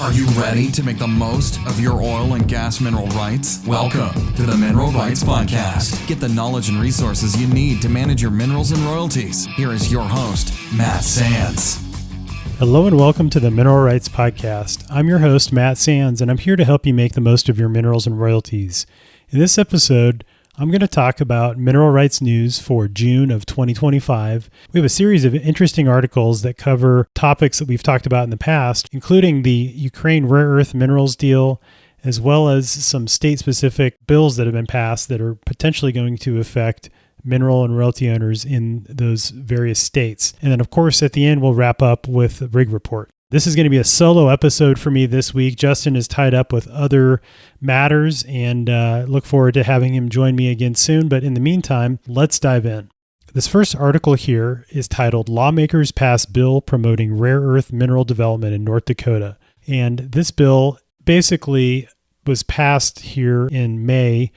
Are you ready to make the most of your oil and gas mineral rights? Welcome to the Mineral Rights Podcast. Get the knowledge and resources you need to manage your minerals and royalties. Here is your host, Matt Sands. Hello and welcome to the Mineral Rights Podcast. I'm your host, Matt Sands, and I'm here to help you make the most of your minerals and royalties. In this episode, I'm going to talk about mineral rights news for June of 2025. We have a series of interesting articles that cover topics that we've talked about in the past, including the Ukraine rare earth minerals deal, as well as some state-specific bills that have been passed that are potentially going to affect mineral and royalty owners in those various states. And then, of course, at the end, we'll wrap up with a rig report. This is going to be a solo episode for me this week. Justin is tied up with other matters and look forward to having him join me again soon. But in the meantime, let's dive in. This first article here is titled Lawmakers Pass Bill Promoting Rare Earth Mineral Development in North Dakota. And this bill basically was passed here in May.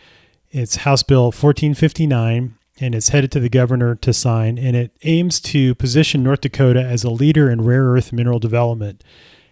It's House Bill 1459. And it's headed to the governor to sign, and it aims to position North Dakota as a leader in rare earth mineral development.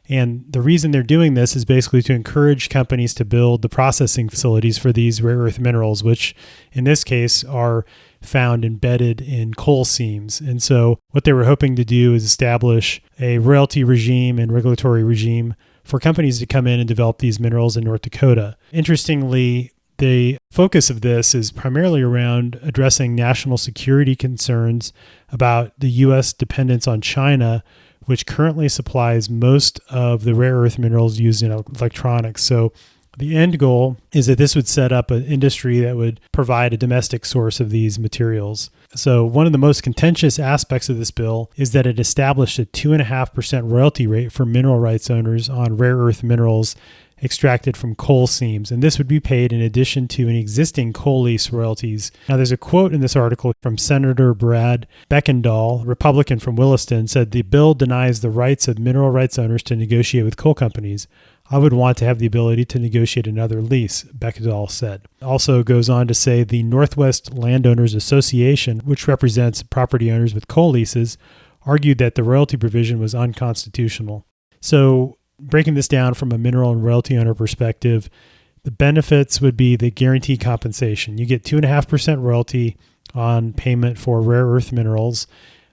And the reason they're doing this is basically to encourage companies to build the processing facilities for these rare earth minerals, which in this case are found embedded in coal seams. And so what they were hoping to do is establish a royalty regime and regulatory regime for companies to come in and develop these minerals in North Dakota. Interestingly, the focus of this is primarily around addressing national security concerns about the U.S. dependence on China, which currently supplies most of the rare earth minerals used in electronics. So the end goal is that this would set up an industry that would provide a domestic source of these materials. So one of the most contentious aspects of this bill is that it established a 2.5% royalty rate for mineral rights owners on rare earth minerals extracted from coal seams, and this would be paid in addition to an existing coal lease royalties. Now, there's a quote in this article from Senator Brad Beckendahl, Republican from Williston, said, "The bill denies the rights of mineral rights owners to negotiate with coal companies. I would want to have the ability to negotiate another lease," Beckendahl said. Also goes on to say the Northwest Landowners Association, which represents property owners with coal leases, argued that the royalty provision was unconstitutional. So breaking this down from a mineral and royalty owner perspective, the benefits would be the guaranteed compensation. You get 2.5% royalty on payment for rare earth minerals,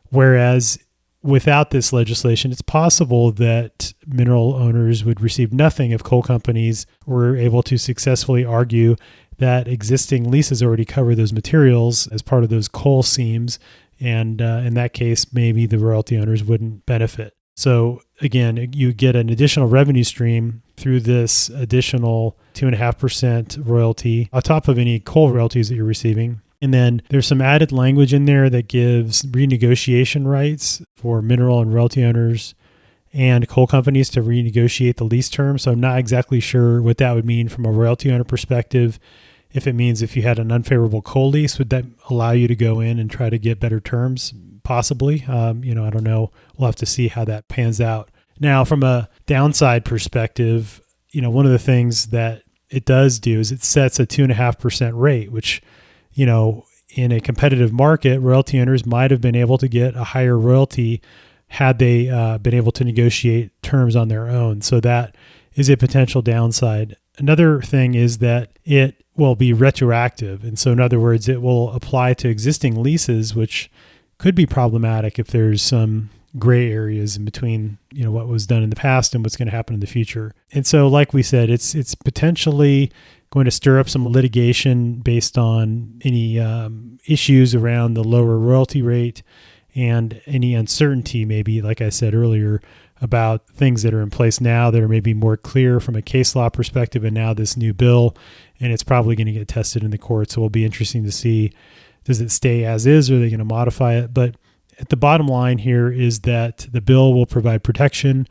whereas without this legislation, it's possible that mineral owners would receive nothing if coal companies were able to successfully argue that existing leases already cover those materials as part of those coal seams, and in that case, maybe the royalty owners wouldn't benefit. So again, you get an additional revenue stream through this additional 2.5% royalty on top of any coal royalties that you're receiving. And then there's some added language in there that gives renegotiation rights for mineral and royalty owners and coal companies to renegotiate the lease terms. So I'm not exactly sure what that would mean from a royalty owner perspective. If it means if you had an unfavorable coal lease, would that allow you to go in and try to get better terms? Possibly. I don't know. We'll have to see how that pans out. Now, from a downside perspective, one of the things that it does do is it sets a 2.5% rate, which, in a competitive market, royalty owners might have been able to get a higher royalty had they been able to negotiate terms on their own. So that is a potential downside. Another thing is that it will be retroactive. And so in other words, it will apply to existing leases, which could be problematic if there's some gray areas in between, what was done in the past and what's going to happen in the future. And so, like we said, it's potentially going to stir up some litigation based on any issues around the lower royalty rate and any uncertainty, maybe, like I said earlier, about things that are in place now that are maybe more clear from a case law perspective, and now this new bill, and it's probably going to get tested in the court. So it'll be interesting to see, does it stay as is, or are they going to modify it? But at the bottom line here is that the bill will provide protection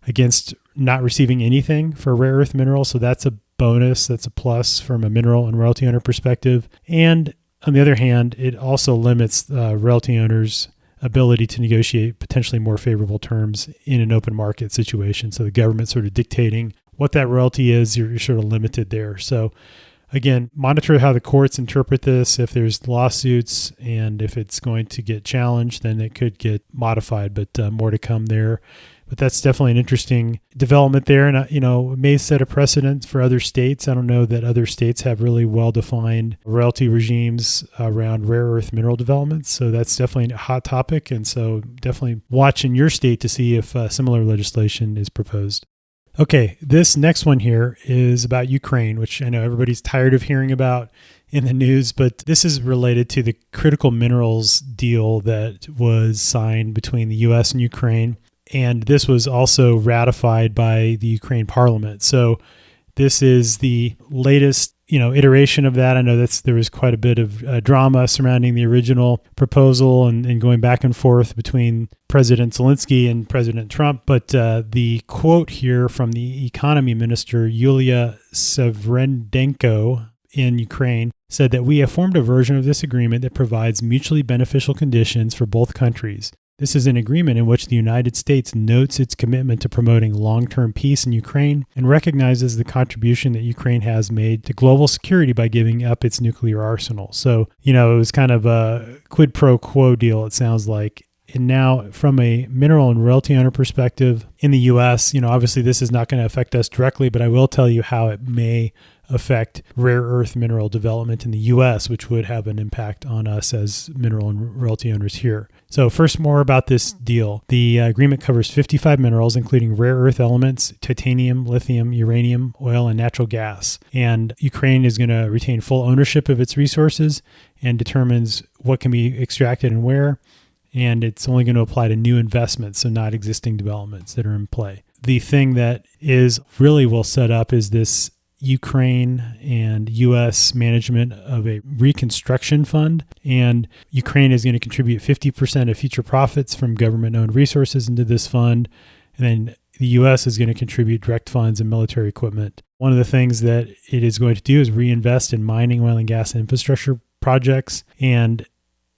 against not receiving anything for rare earth minerals. So that's a bonus. That's a plus from a mineral and royalty owner perspective. And on the other hand, it also limits royalty owners' ability to negotiate potentially more favorable terms in an open market situation. So the government sort of dictating what that royalty is, you're sort of limited there. So again, monitor how the courts interpret this. If there's lawsuits and if it's going to get challenged, then it could get modified, but more to come there. But that's definitely an interesting development there. And, it may set a precedent for other states. I don't know that other states have really well-defined royalty regimes around rare earth mineral developments. So that's definitely a hot topic. And so definitely watch in your state to see if similar legislation is proposed. Okay, this next one here is about Ukraine, which I know everybody's tired of hearing about in the news, but this is related to the critical minerals deal that was signed between the U.S. and Ukraine. And this was also ratified by the Ukraine parliament. So this is the latest, iteration of that. I know there was quite a bit of drama surrounding the original proposal and going back and forth between President Zelensky and President Trump. But the quote here from the economy minister, Yulia Sevrendenko in Ukraine, said that we have formed a version of this agreement that provides mutually beneficial conditions for both countries. This is an agreement in which the United States notes its commitment to promoting long-term peace in Ukraine and recognizes the contribution that Ukraine has made to global security by giving up its nuclear arsenal. So, it was kind of a quid pro quo deal, it sounds like. And now, from a mineral and royalty owner perspective in the U.S., obviously this is not going to affect us directly, but I will tell you how it may affect rare earth mineral development in the U.S., which would have an impact on us as mineral and royalty owners here. So first, more about this deal. The agreement covers 55 minerals, including rare earth elements, titanium, lithium, uranium, oil, and natural gas. And Ukraine is going to retain full ownership of its resources and determines what can be extracted and where. And it's only going to apply to new investments, so not existing developments that are in play. The thing that is really well set up is this Ukraine and U.S. management of a reconstruction fund. And Ukraine is going to contribute 50% of future profits from government-owned resources into this fund. And then the U.S. is going to contribute direct funds and military equipment. One of the things that it is going to do is reinvest in mining, oil, and gas infrastructure projects. And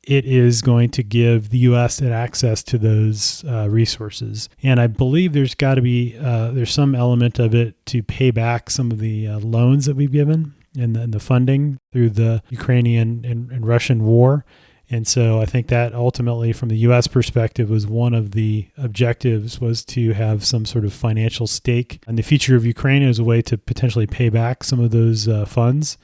it is going to give the U.S. access to those resources. And I believe there's got to be there's some element of it to pay back some of the loans that we've given and the funding through the Ukrainian and Russian war. And so I think that ultimately, from the U.S. perspective, was one of the objectives, was to have some sort of financial stake in the future of Ukraine as a way to potentially pay back some of those funds.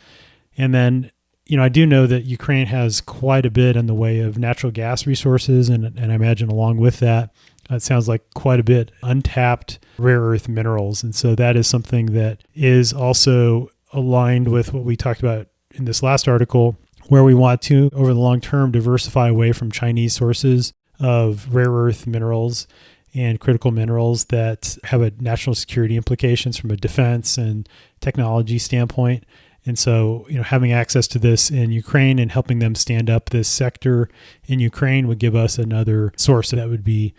And then I do know that Ukraine has quite a bit in the way of natural gas resources, and I imagine along with that, it sounds like quite a bit untapped rare earth minerals. And so that is something that is also aligned with what we talked about in this last article, where we want to, over the long term, diversify away from Chinese sources of rare earth minerals and critical minerals that have a national security implications from a defense and technology standpoint. And so, having access to this in Ukraine and helping them stand up this sector in Ukraine would give us another source that would be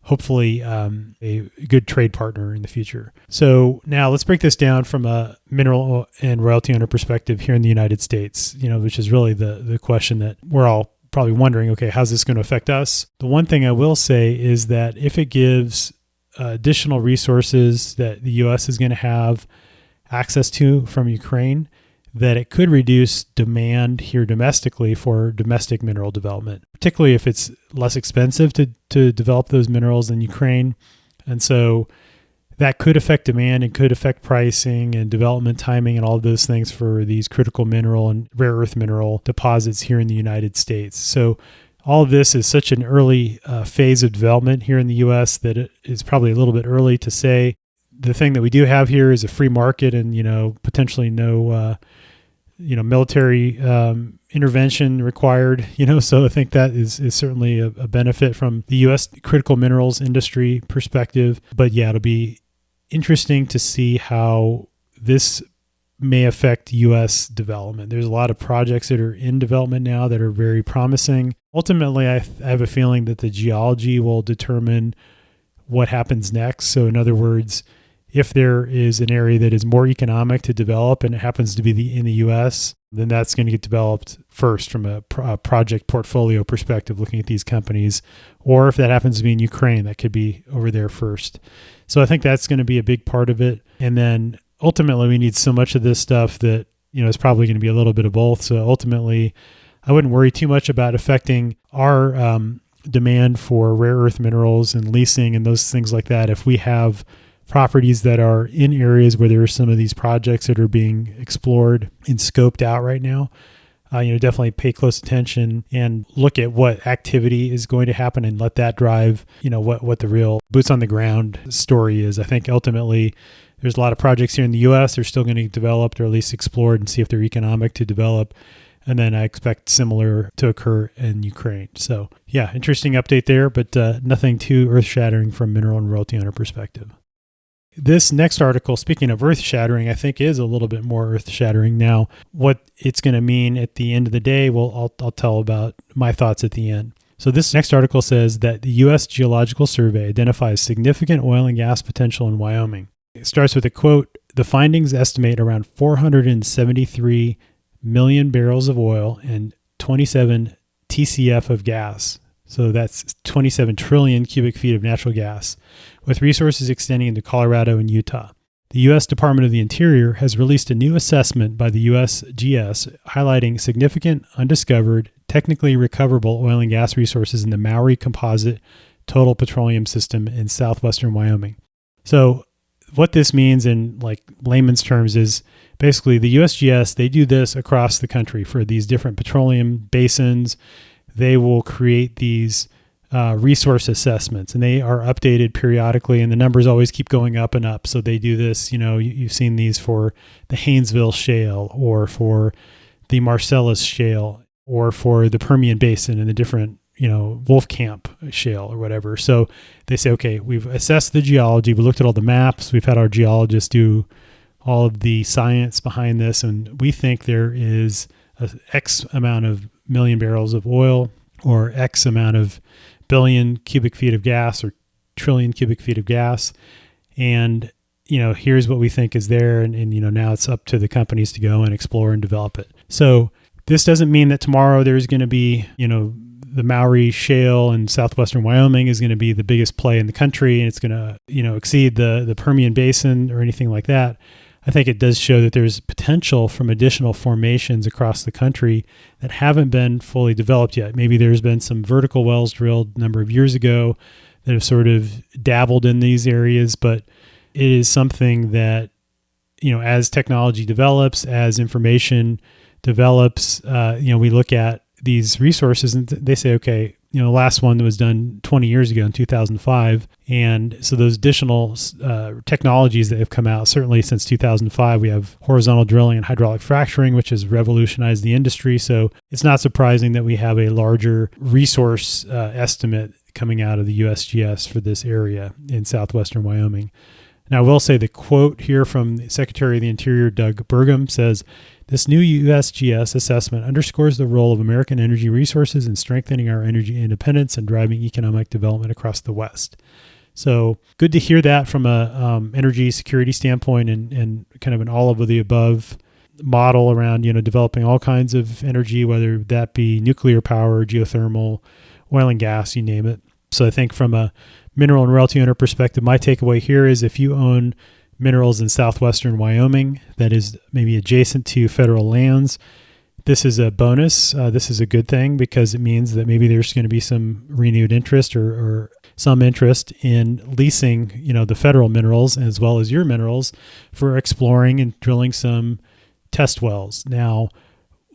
hopefully a good trade partner in the future. So now let's break this down from a mineral and royalty owner perspective here in the United States, which is really the question that we're all probably wondering, okay, how's this going to affect us? The one thing I will say is that if it gives additional resources that the U.S. is going to have access to from Ukraine, that it could reduce demand here domestically for domestic mineral development, particularly if it's less expensive to develop those minerals in Ukraine. And so that could affect demand and could affect pricing and development timing and all of those things for these critical mineral and rare earth mineral deposits here in the United States. So all of this is such an early phase of development here in the U.S. that it is probably a little bit early to say. The thing that we do have here is a free market and, potentially no military intervention required, so I think that is certainly a benefit from the U.S. critical minerals industry perspective. But yeah, it'll be interesting to see how this may affect U.S. development. There's a lot of projects that are in development now that are very promising. Ultimately, I have a feeling that the geology will determine what happens next. So in other words, if there is an area that is more economic to develop and it happens to be in the U.S., then that's going to get developed first from a project portfolio perspective, looking at these companies. Or if that happens to be in Ukraine, that could be over there first. So I think that's going to be a big part of it. And then ultimately, we need so much of this stuff that, it's probably going to be a little bit of both. So ultimately, I wouldn't worry too much about affecting our demand for rare earth minerals and leasing and those things like that, if we have properties that are in areas where there are some of these projects that are being explored and scoped out right now, definitely pay close attention and look at what activity is going to happen and let that drive, what the real boots on the ground story is. I think ultimately there's a lot of projects here in the U.S. They're still going to get developed or at least explored and see if they're economic to develop. And then I expect similar to occur in Ukraine. So yeah, interesting update there, but nothing too earth-shattering from mineral and royalty owner perspective. This next article, speaking of earth-shattering, I think is a little bit more earth-shattering. Now, what it's going to mean at the end of the day, well, I'll tell about my thoughts at the end. So this next article says that the U.S. Geological Survey identifies significant oil and gas potential in Wyoming. It starts with a quote, "The findings estimate around 473 million barrels of oil and 27 TCF of gas." So that's 27 trillion cubic feet of natural gas, with resources extending into Colorado and Utah. The U.S. Department of the Interior has released a new assessment by the USGS highlighting significant undiscovered, technically recoverable oil and gas resources in the Mowry Composite Total Petroleum System in southwestern Wyoming. So what this means in layman's terms is basically the USGS, they do this across the country for these different petroleum basins. They will create these resource assessments, and they are updated periodically, and the numbers always keep going up and up. So they do this, you've seen these for the Haynesville Shale or for the Marcellus Shale or for the Permian Basin and the different, Wolfcamp Shale or whatever. So they say, okay, we've assessed the geology, we looked at all the maps, we've had our geologists do all of the science behind this, and we think there is X amount of million barrels of oil or X amount of billion cubic feet of gas or trillion cubic feet of gas. And, here's what we think is there. And now it's up to the companies to go and explore and develop it. So this doesn't mean that tomorrow there's going to be, the Mowry Shale in southwestern Wyoming is going to be the biggest play in the country and it's going to, exceed the Permian Basin or anything like that. I think it does show that there's potential from additional formations across the country that haven't been fully developed yet. Maybe there's been some vertical wells drilled a number of years ago that have sort of dabbled in these areas, but it is something that, as technology develops, as information develops, we look at these resources and they say, okay, the last one that was done 20 years ago in 2005. And so those additional technologies that have come out, certainly since 2005, we have horizontal drilling and hydraulic fracturing, which has revolutionized the industry. So it's not surprising that we have a larger resource estimate coming out of the USGS for this area in southwestern Wyoming. Now, I will say the quote here from the Secretary of the Interior, Doug Burgum, says, "This new USGS assessment underscores the role of American energy resources in strengthening our energy independence and driving economic development across the West." So good to hear that from a energy security standpoint and kind of an all of the above model around, developing all kinds of energy, whether that be nuclear power, geothermal, oil and gas, you name it. So I think from a mineral and royalty owner perspective, my takeaway here is if you own minerals in southwestern Wyoming that is maybe adjacent to federal lands, this is a bonus. This is a good thing because it means that maybe there's going to be some renewed interest or some interest in leasing, the federal minerals as well as your minerals for exploring and drilling some test wells. Now,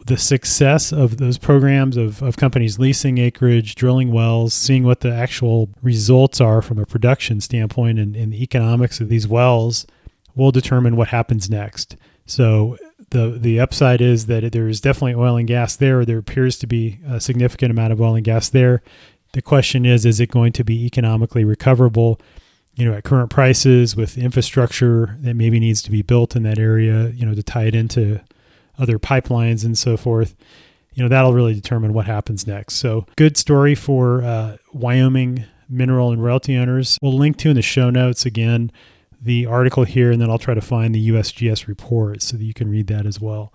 the success of those programs of companies leasing acreage, drilling wells, seeing what the actual results are from a production standpoint and the economics of these wells will determine what happens next. So the upside is that there is definitely oil and gas there, or there appears to be a significant amount of oil and gas there. The question is it going to be economically recoverable, at current prices with infrastructure that maybe needs to be built in that area, to tie it into other pipelines and so forth. That'll really determine what happens next. So good story for Wyoming mineral and royalty owners. We'll link to in the show notes, again, the article here, and then I'll try to find the USGS report so that you can read that as well.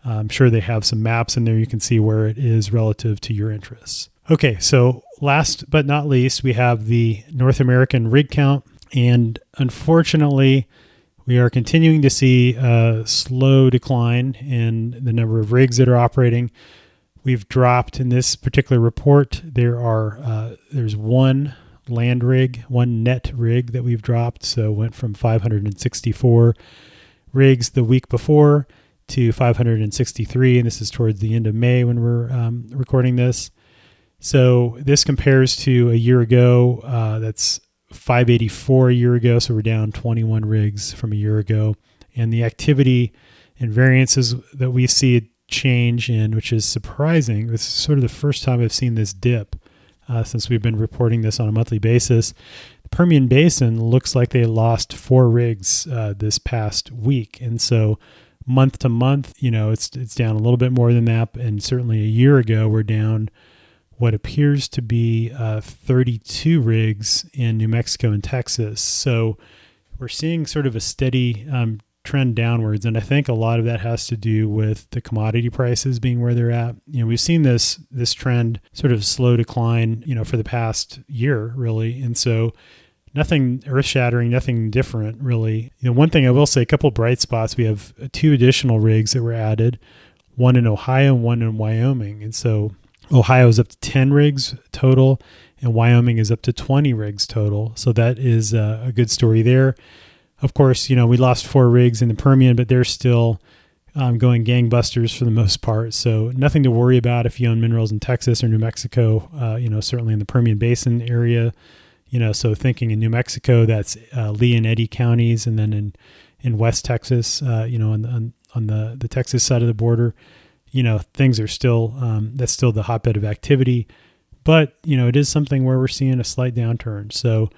I'm sure they have some maps in there. You can see where it is relative to your interests. Okay, so last but not least, we have the North American rig count. And unfortunately, we are continuing to see a slow decline in the number of rigs that are operating. We've dropped in this particular report. There's one land rig, one net rig that we've dropped. So went from 564 rigs the week before to 563, and this is towards the end of May when we're recording this. So this compares to a year ago. That's 584 a year ago. So we're down 21 rigs from a year ago. And the activity and variances that we see a change in, which is surprising. This is sort of the first time I've seen this dip since we've been reporting this on a monthly basis. The Permian Basin looks like they lost 4 rigs this past week. And so month to month, it's down a little bit more than that. And certainly a year ago, we're down what appears to be 32 rigs in New Mexico and Texas. So we're seeing sort of a steady trend downwards. And I think a lot of that has to do with the commodity prices being where they're at. We've seen this trend sort of slow decline, for the past year, really. And so nothing earth-shattering, nothing different, really. One thing I will say, a couple of bright spots. We have 2 additional rigs that were added, one in Ohio and one in Wyoming. And so Ohio is up to 10 rigs total, and Wyoming is up to 20 rigs total. So that is a good story there. Of course, we lost 4 rigs in the Permian, but they're still going gangbusters for the most part. So nothing to worry about if you own minerals in Texas or New Mexico, certainly in the Permian Basin area. So thinking in New Mexico, that's Lee and Eddy counties, and then in West Texas, on the Texas side of the border, things are still, that's still the hotbed of activity. But, it is something where we're seeing a slight downturn. So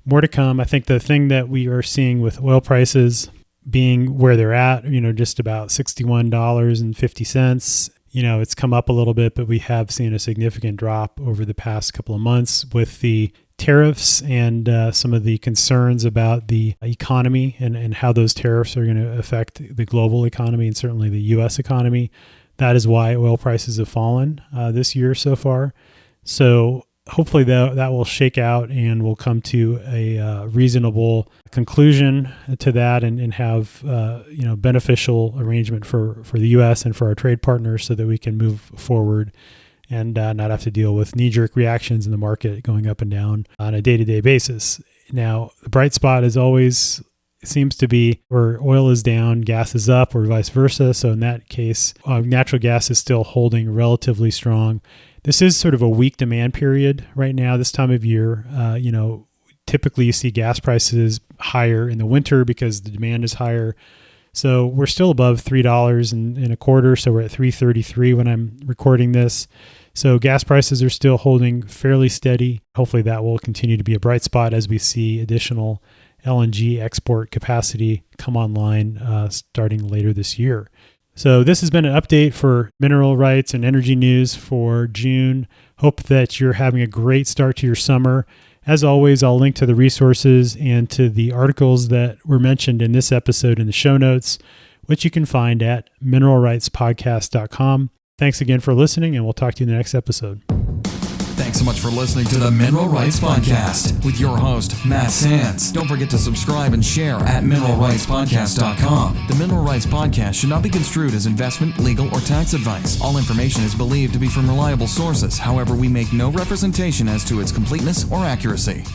more to come. I think the thing that we are seeing with oil prices being where they're at, just about $61.50, it's come up a little bit, but we have seen a significant drop over the past couple of months with the tariffs and some of the concerns about the economy and how those tariffs are going to affect the global economy and certainly the U.S. economy. That is why oil prices have fallen this year so far. So hopefully that will shake out and we'll come to a reasonable conclusion to that and have beneficial arrangement for the U.S. and for our trade partners so that we can move forward and not have to deal with knee-jerk reactions in the market going up and down on a day-to-day basis. Now, the bright spot is always seems to be where oil is down, gas is up, or vice versa. So in that case, natural gas is still holding relatively strong. This is sort of a weak demand period right now, this time of year. Typically you see gas prices higher in the winter because the demand is higher. So we're still above $3 and a quarter. So we're at $3.33 when I'm recording this. So gas prices are still holding fairly steady. Hopefully that will continue to be a bright spot as we see additional LNG export capacity come online starting later this year. So this has been an update for mineral rights and energy news for June. Hope that you're having a great start to your summer. As always, I'll link to the resources and to the articles that were mentioned in this episode in the show notes, which you can find at mineralrightspodcast.com. Thanks again for listening, and we'll talk to you in the next episode. Thanks so much for listening to the Mineral Rights Podcast with your host, Matt Sands. Don't forget to subscribe and share at mineralrightspodcast.com. The Mineral Rights Podcast should not be construed as investment, legal, or tax advice. All information is believed to be from reliable sources. However, we make no representation as to its completeness or accuracy.